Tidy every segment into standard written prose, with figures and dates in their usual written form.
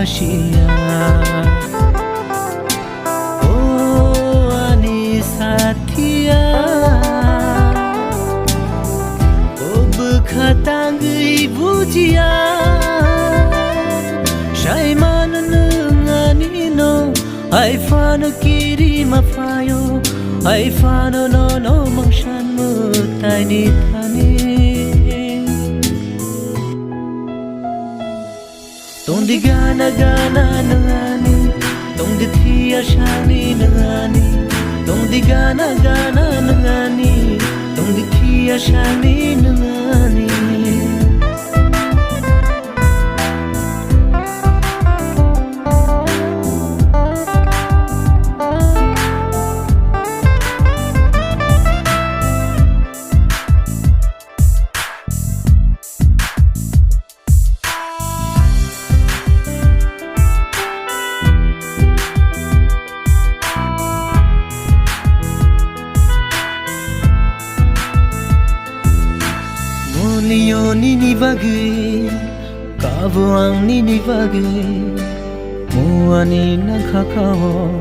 khashia oh ani sathia ob khatangi bujia shai man ngani no ai fan kiri ma fayo ai fan no mangshan mu tai ni thani tong di gana nani tong di thia shani nani tong di gana nani tong di thia shani nani Nini bagi kabuang nini bagi muani nakakawo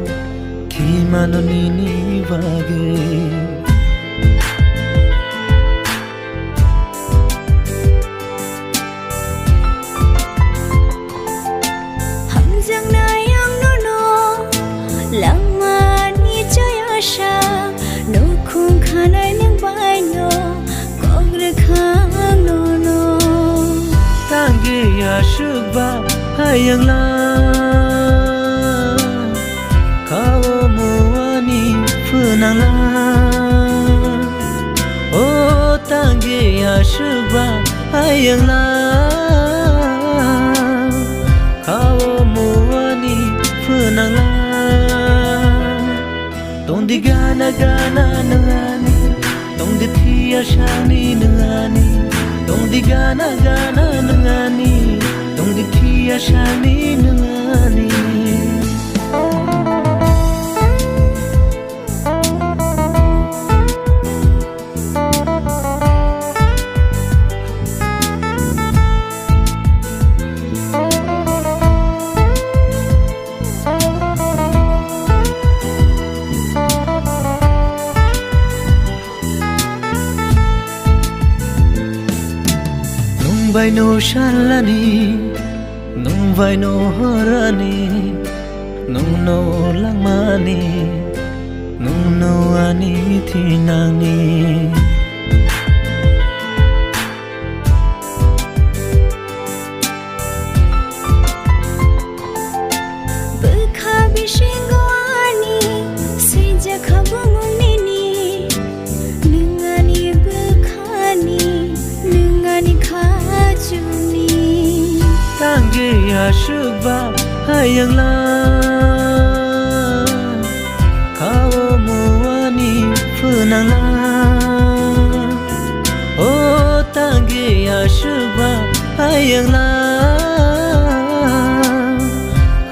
kimano nini bagi hamjang na yang no langman ni chayasha no khung khanai ning bai no kongre khang no tangi ya shugba hayang la kawo muani funang la oh tangi ya shugba hayang la kawo muani funang la tong di gana nani tong di thia shani nani tong di gana nani tong di thia shani nani vai no shalani nung vai no harani nung no langmani nung no ani thinani bukha bishingwani sija khabung nini nungani bukhani nungani tangi ya shugba hayang la kawo muani funang la oh tangi ya shugba hayang la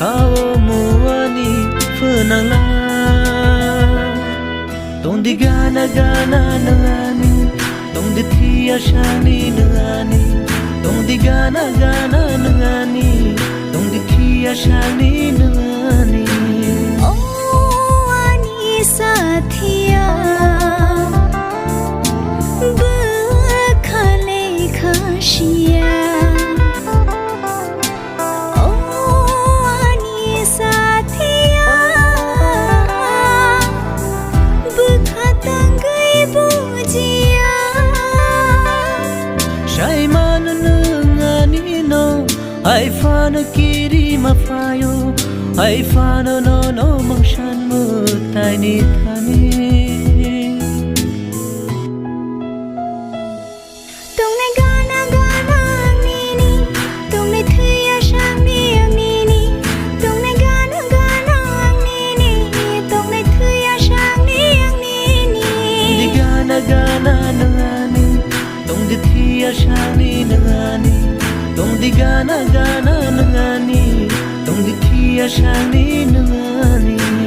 kawo muani funang la tong di gana nani tong di thia shani nani tong di gana nani tong di thia shani nani oh ani sathia bukhale khashia oh ani sathia bukhatangai bujia shai man ngani no ai fan kiri ma fayo ai fan no mangshan mu tai ni thani tong ne gana nini tong ne thia shani nini tong ne gana nini tong ne thia shani nini di gana nani tong di thia shani nani tong di gana nani tong di thia shani nani